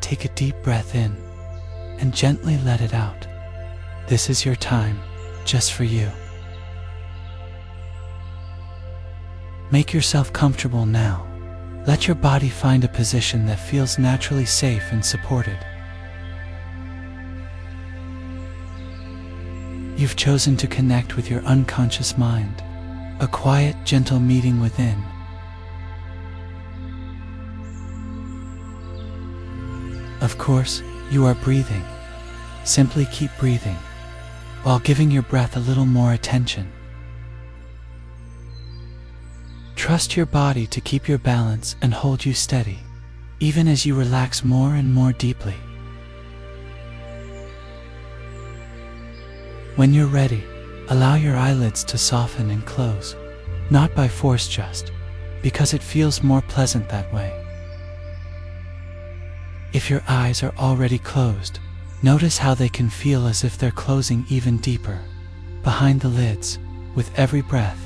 take a deep breath in and gently let it out. This is your time, just for you. Make yourself comfortable now. Let your body find a position that feels naturally safe and supported. You've chosen to connect with your unconscious mind, a quiet, gentle meeting within. Of course, you are breathing. Simply keep breathing, while giving your breath a little more attention. Trust your body to keep your balance and hold you steady, even as you relax more and more deeply. When you're ready, allow your eyelids to soften and close, not by force, just because it feels more pleasant that way. If your eyes are already closed, notice how they can feel as if they're closing even deeper, behind the lids, with every breath.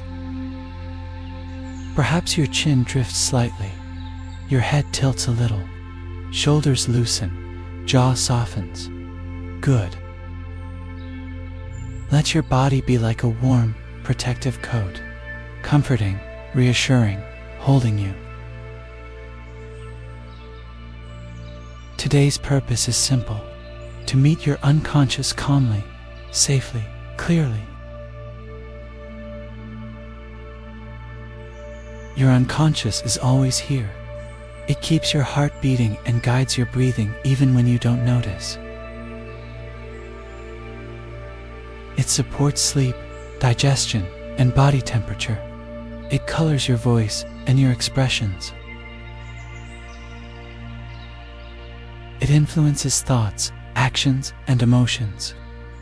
Perhaps your chin drifts slightly, your head tilts a little, shoulders loosen, jaw softens. Good. Let your body be like a warm, protective coat, comforting, reassuring, holding you. Today's purpose is simple: to meet your unconscious calmly, safely, clearly. Your unconscious is always here. It keeps your heart beating and guides your breathing even when you don't notice. It supports sleep, digestion, and body temperature. It colors your voice and your expressions. It influences thoughts, actions, and emotions,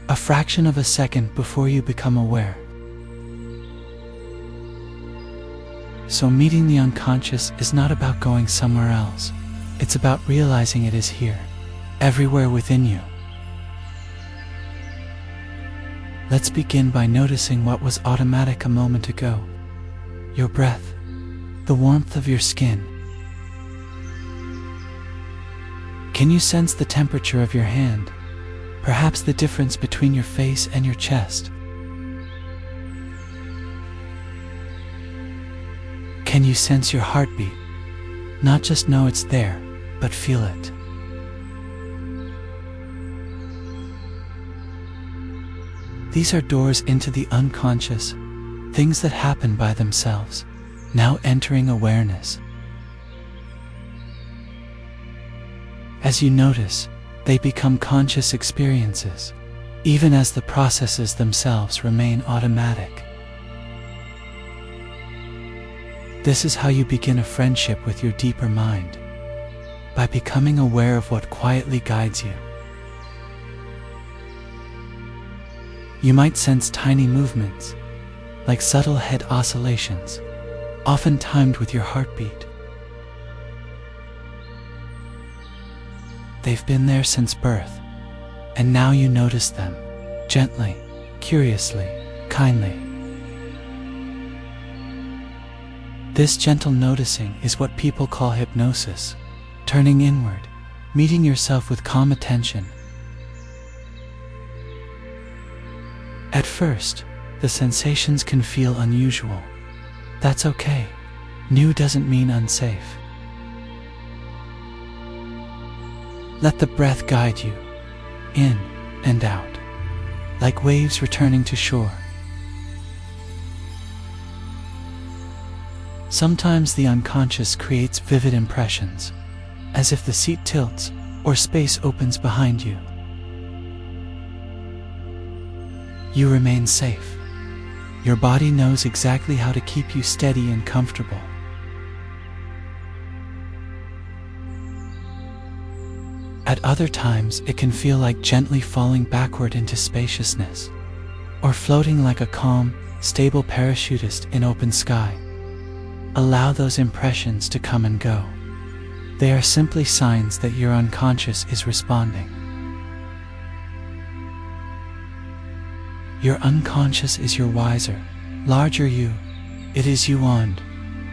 a fraction of a second before you become aware. So meeting the unconscious is not about going somewhere else. It's about realizing it is here, everywhere within you. Let's begin by noticing what was automatic a moment ago. Your breath, the warmth of your skin. Can you sense the temperature of your hand? Perhaps the difference between your face and your chest? Can you sense your heartbeat? Not just know it's there, but feel it. These are doors into the unconscious, things that happen by themselves, now entering awareness. As you notice, they become conscious experiences, even as the processes themselves remain automatic. This is how you begin a friendship with your deeper mind, by becoming aware of what quietly guides you. You might sense tiny movements, like subtle head oscillations, often timed with your heartbeat. They've been there since birth, and now you notice them, gently, curiously, kindly. This gentle noticing is what people call hypnosis, turning inward, meeting yourself with calm attention. At first, the sensations can feel unusual. That's okay. New doesn't mean unsafe. Let the breath guide you, in and out, like waves returning to shore. Sometimes the unconscious creates vivid impressions, as if the seat tilts or space opens behind you. You remain safe. Your body knows exactly how to keep you steady and comfortable. At other times, it can feel like gently falling backward into spaciousness, or floating like a calm, stable parachutist in open sky. Allow those impressions to come and go. They are simply signs that your unconscious is responding. Your unconscious is your wiser, larger you. It is you, and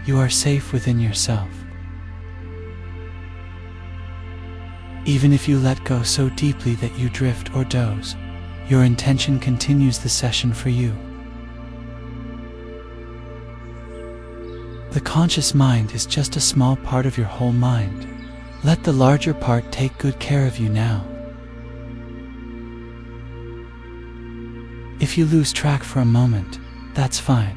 you are safe within yourself. Even if you let go so deeply that you drift or doze, your intention continues the session for you. The conscious mind is just a small part of your whole mind. Let the larger part take good care of you now. If you lose track for a moment, that's fine.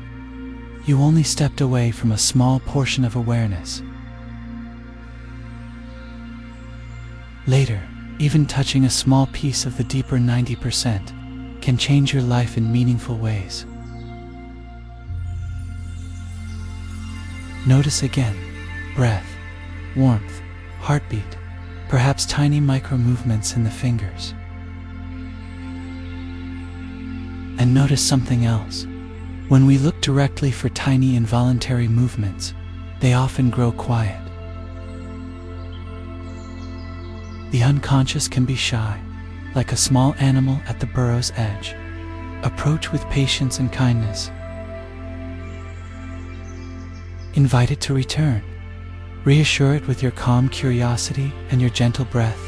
You only stepped away from a small portion of awareness. Later, even touching a small piece of the deeper 90% can change your life in meaningful ways. Notice again: breath, warmth, heartbeat, perhaps tiny micro movements in the fingers. And notice something else. When we look directly for tiny involuntary movements, they often grow quiet. The unconscious can be shy, like a small animal at the burrow's edge. Approach with patience and kindness. Invite it to return. Reassure it with your calm curiosity and your gentle breath.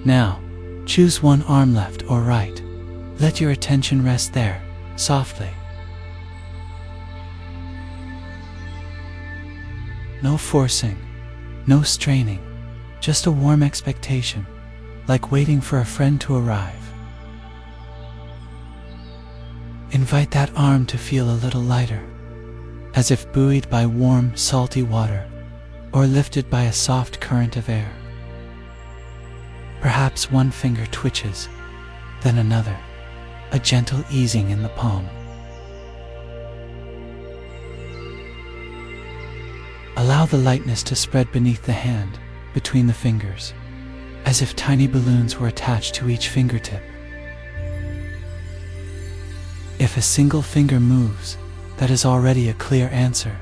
Now, choose one arm, left or right. Let your attention rest there, softly. No forcing, no straining, just a warm expectation, like waiting for a friend to arrive. Invite that arm to feel a little lighter, as if buoyed by warm, salty water, or lifted by a soft current of air. Perhaps one finger twitches, then another, a gentle easing in the palm. Allow the lightness to spread beneath the hand, between the fingers, as if tiny balloons were attached to each fingertip. If a single finger moves, that is already a clear answer.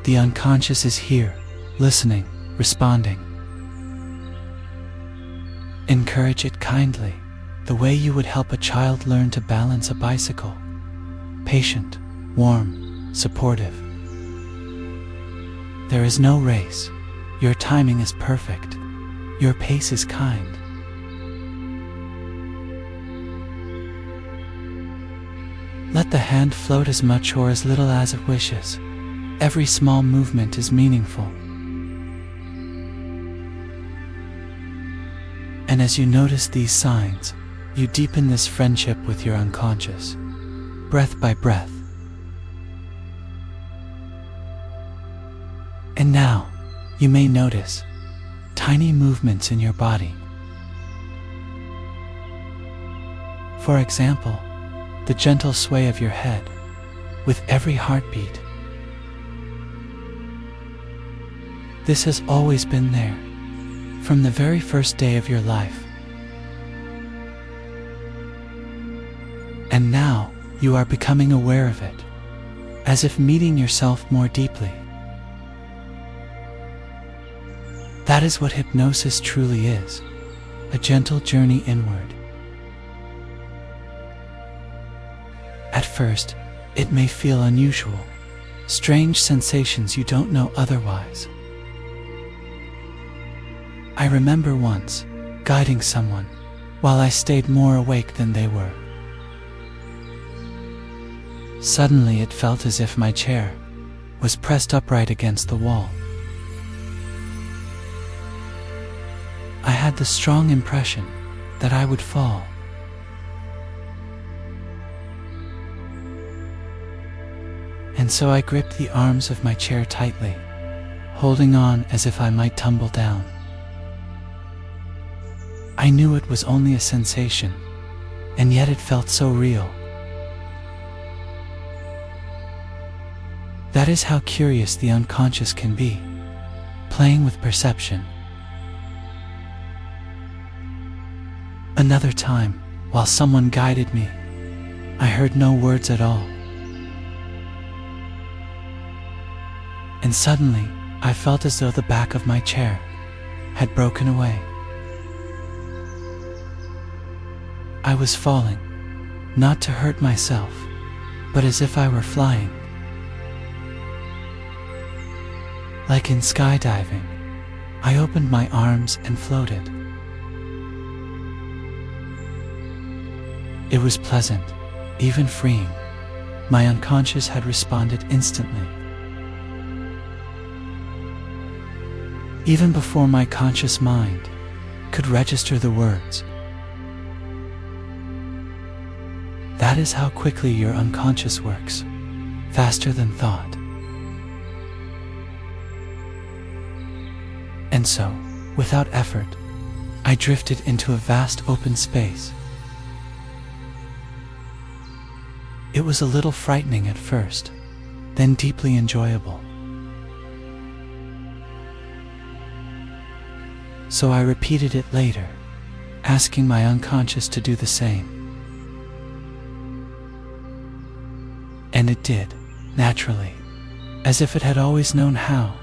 The unconscious is here, listening, responding. Encourage it kindly, the way you would help a child learn to balance a bicycle. Patient, warm, supportive. There is no race. Your timing is perfect. Your pace is kind. Let the hand float as much or as little as it wishes. Every small movement is meaningful. And as you notice these signs, you deepen this friendship with your unconscious, breath by breath. And now, you may notice tiny movements in your body. For example, the gentle sway of your head with every heartbeat. This has always been there, from the very first day of your life. And now, you are becoming aware of it, as if meeting yourself more deeply. That is what hypnosis truly is, a gentle journey inward. At first, it may feel unusual, strange sensations you don't know otherwise. I remember once guiding someone while I stayed more awake than they were. Suddenly it felt as if my chair was pressed upright against the wall. I had the strong impression that I would fall. And so I gripped the arms of my chair tightly, holding on as if I might tumble down. I knew it was only a sensation, and yet it felt so real. That is how curious the unconscious can be, playing with perception. Another time, while someone guided me, I heard no words at all. And suddenly, I felt as though the back of my chair had broken away. I was falling, not to hurt myself, but as if I were flying. Like in skydiving, I opened my arms and floated. It was pleasant, even freeing. My unconscious had responded instantly. Even before my conscious mind could register the words. That is how quickly your unconscious works, faster than thought. And so, without effort, I drifted into a vast open space. It was a little frightening at first, then deeply enjoyable. So I repeated it later, asking my unconscious to do the same. And it did, naturally, as if it had always known how.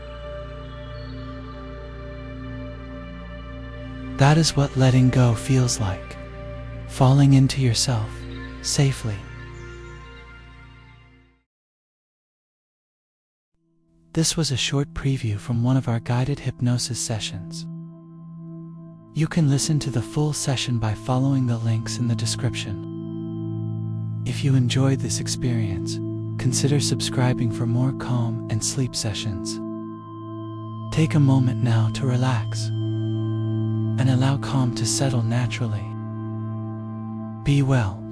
That is what letting go feels like, falling into yourself, safely. This was a short preview from one of our guided hypnosis sessions. You can listen to the full session by following the links in the description. If you enjoyed this experience, consider subscribing for more calm and sleep sessions. Take a moment now to relax and allow calm to settle naturally. Be well.